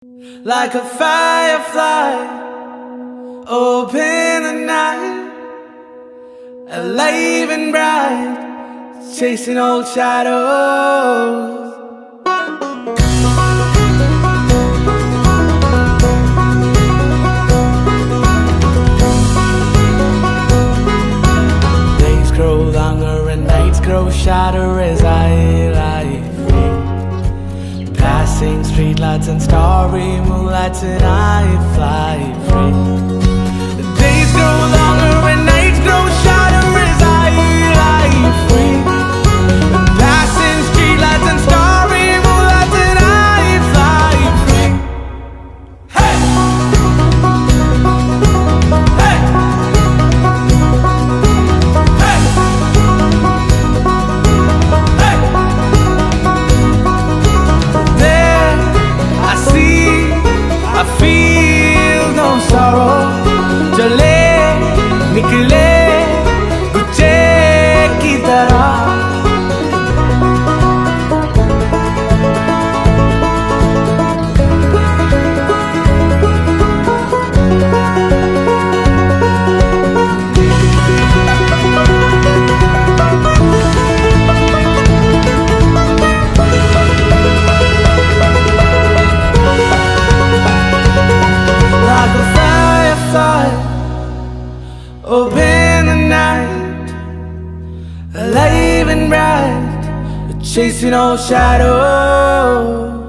Like a firefly, open the night, alive and bright, chasing old shadows. Days grow longer and nights grow shorter as I lie free, passing streetlights and starry moonlights, and I fly free. The days grow longer and nights grow shorter as I lie free, passing streetlights and starry moonlights, and I fly free. Hey! Hey! Hey! Hey! I feel no sorrow, चले निकले गुच्छे की तरह। Open the night, alive and bright, chasing all shadows.